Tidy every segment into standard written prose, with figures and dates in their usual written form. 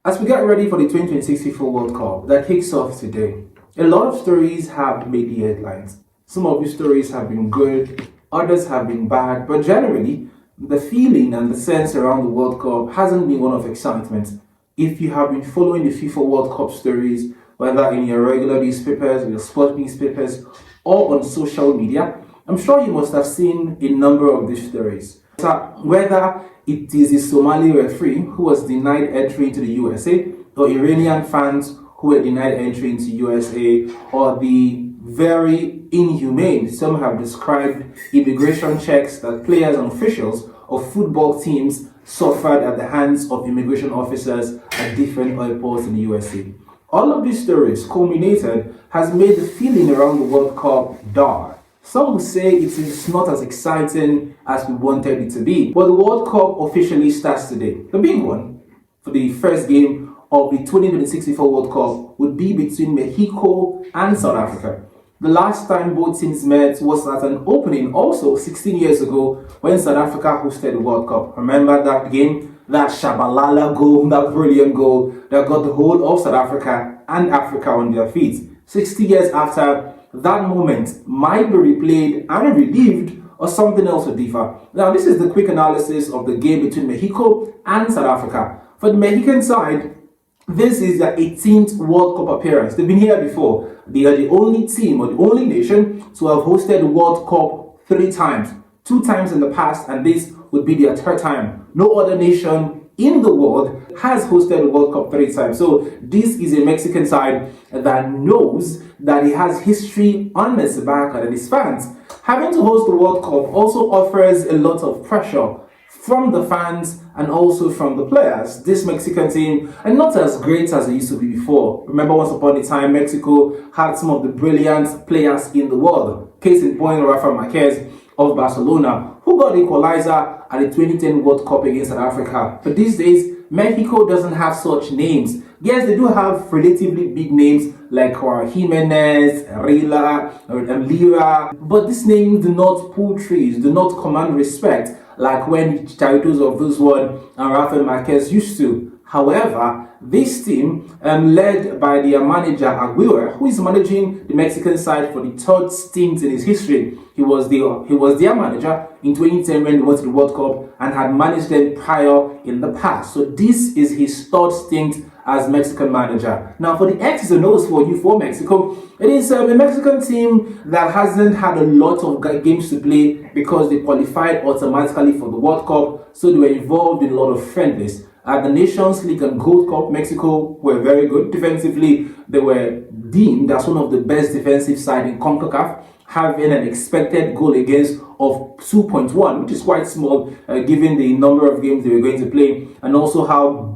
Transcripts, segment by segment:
As we get ready for the 2026 FIFA World Cup that kicks off today, a lot of stories have made the headlines. Some of these stories have been good, others have been bad, but generally, the feeling and the sense around the World Cup hasn't been one of excitement. If you have been following the FIFA World Cup stories, whether in your regular newspapers, your sport newspapers, or on social media, I'm sure you must have seen a number of these stories. So whether it is a Somali referee who was denied entry into the USA, or Iranian fans who were denied entry into USA, or the very inhumane, some have described, immigration checks that players and officials of football teams suffered at the hands of immigration officers at different airports in the USA. All of these stories culminated has made the feeling around the World Cup dull. Some will say it is not as exciting as we wanted it to be, but the World Cup officially starts today. The big one for the first game of the 2026 FIFA World Cup would be between Mexico and South Africa. The last time both teams met was at an opening also 16 years ago when South Africa hosted the World Cup. Remember that game? That Shabalala goal, that brilliant goal that got the whole of South Africa and Africa on their feet. 60 years after, that moment might be replayed and relived or something else would differ. Now, this is the quick analysis of the game between Mexico and South Africa. For the Mexican side, this is their 18th World Cup appearance. They've been here before. They are the only team or the only nation to have hosted the World Cup 3 times. 2 times in the past, and this would be their 3rd time. No other nation in the world has hosted the World Cup 3 times. So this is a Mexican side that knows that it has history on its back and its fans. Having to host the World Cup also offers a lot of pressure from the fans and also from the players. This Mexican team are not as great as they used to be before. Remember, once upon a time, Mexico had some of the brilliant players in the world. Case in point, Rafa Marquez of Barcelona, who got the equalizer at the 2010 World Cup against South Africa. But these days, Mexico doesn't have such names. Yes, they do have relatively big names like Jimenez, Lira, but these names do not pull trees, do not command respect like when Charitos of this world and Rafael Marquez used to. However, this team, led by their manager Aguirre, who is managing the Mexican side for the 3rd stint in his history. He was their manager in 2010 when they went to the World Cup and had managed them prior in the past. So this is his 3rd stint as Mexican manager. Now, for the X's and O's for you for Mexico, it is a Mexican team that hasn't had a lot of games to play because they qualified automatically for the World Cup, so they were involved in a lot of friendlies. At the Nations League and Gold Cup, Mexico were very good defensively. They were deemed as one of the best defensive side in CONCACAF, having an expected goal against of 2.1, which is quite small given the number of games they were going to play and also how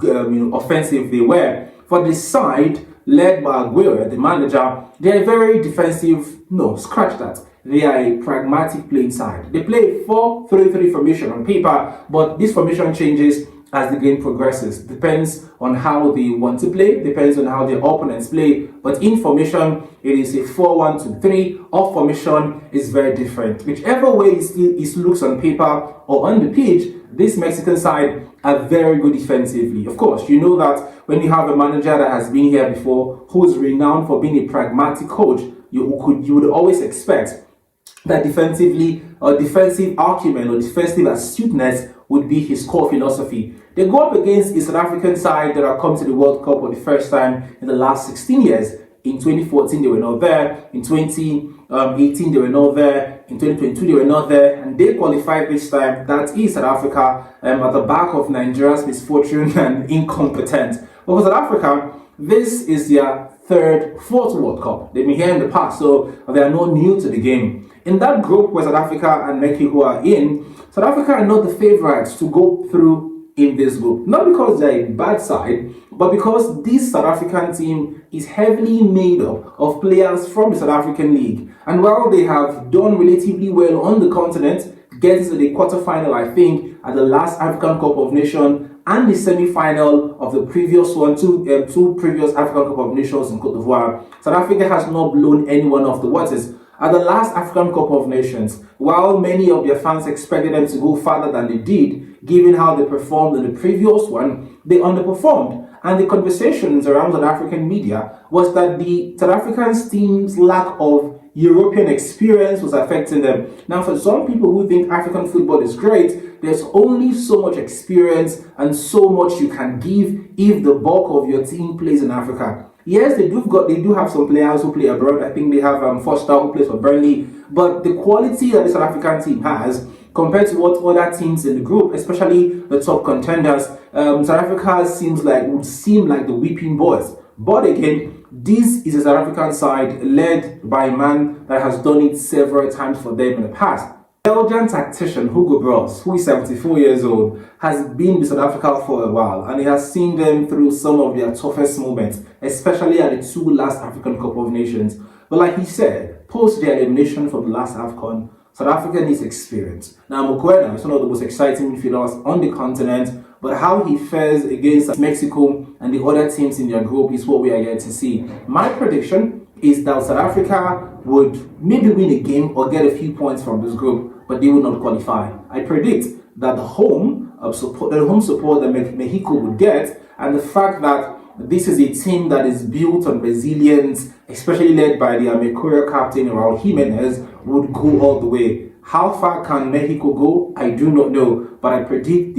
offensive they were. For the side led by Aguirre, the manager, they are very defensive. No, scratch that. They are a pragmatic playing side. They play 4-3-3 formation on paper, but this formation changes as the game progresses. Depends on how they want to play, depends on how their opponents play. But in formation, it is a 4-1-2-3. Off formation is very different. Whichever way it looks on paper or on the pitch, this Mexican side are very good defensively. Of course, you know that when you have a manager that has been here before, who is renowned for being a pragmatic coach, you would always expect that defensively or defensive acumen or defensive astuteness would be his core philosophy. They go up against a South African side that have come to the World Cup for the first time in the last 16 years. In 2014, they were not there. In 2018, they were not there. In 2022, they were not there. And they qualified this time. That is South Africa at the back of Nigeria's misfortune and incompetence. But for South Africa, this is their 4th World Cup. They've been here in the past, so they are not new to the game. In that group where South Africa and Mexico are in, South Africa are not the favorites to go through in this group. Not because they're a bad side, but because this South African team is heavily made up of players from the South African League. And while they have done relatively well on the continent, getting to the quarterfinal, I think, at the last African Cup of Nations and the semi-final of the previous one, two previous African Cup of Nations in Cote d'Ivoire, South Africa has not blown anyone off the waters. At the last African Cup of Nations, while many of their fans expected them to go farther than they did, given how they performed in the previous one, they underperformed. And the conversations around South African media was that the South African team's lack of European experience was affecting them. Now, for some people who think African football is great, there's only so much experience and so much you can give if the bulk of your team plays in Africa. Yes, they do have some players who play abroad. I think they have Foster who plays for Burnley. But the quality that the South African team has compared to what other teams in the group, especially the top contenders, South Africa would seem like the whipping boys. But again, this is a South African side led by a man that has done it several times for them in the past. Belgian tactician Hugo Broos, who is 74 years old, has been with South Africa for a while, and he has seen them through some of their toughest moments, especially at the two last African Cup of Nations. But like he said, post their elimination from the last AFCON, South Africa needs experience. Now, Mokoena is one of the most exciting midfielders on the continent, but how he fares against Mexico and the other teams in their group is what we are yet to see. My prediction is that South Africa would maybe win a game or get a few points from this group, but they would not qualify. I predict that the home support that Mexico would get, and the fact that this is a team that is built on resilience, especially led by the Mercurial captain Raul Jimenez, would go all the way. How far can Mexico go? I do not know, but I predict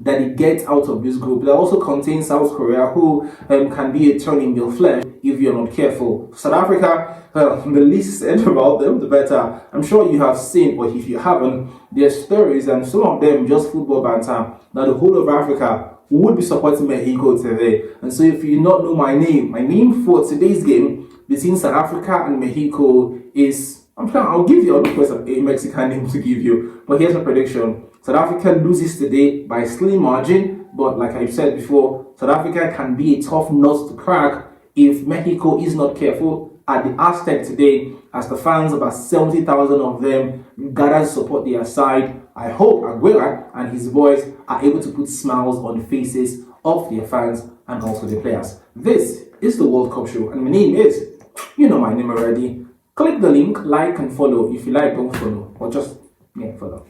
that it gets out of this group. It also contains South Korea, who can be a thorn in your flesh if you're not careful. South Africa, the least said about them, the better. I'm sure you have seen, but if you haven't, their stories, and some of them just football banter, that the whole of Africa would be supporting Mexico today. And so if you not know my name for today's game between South Africa and Mexico is, I'll give you a Mexican name to give you, but here's my prediction. South Africa loses today by a slim margin, but like I said before, South Africa can be a tough nut to crack if Mexico is not careful at the Aztec today, as the fans, about 70,000 of them, gather to support their side. I hope Aguera and his boys are able to put smiles on the faces of their fans and also the players. This is the World Cup show, and my name is, you know my name already. Click the link, like and follow. If you like, don't follow, or just follow.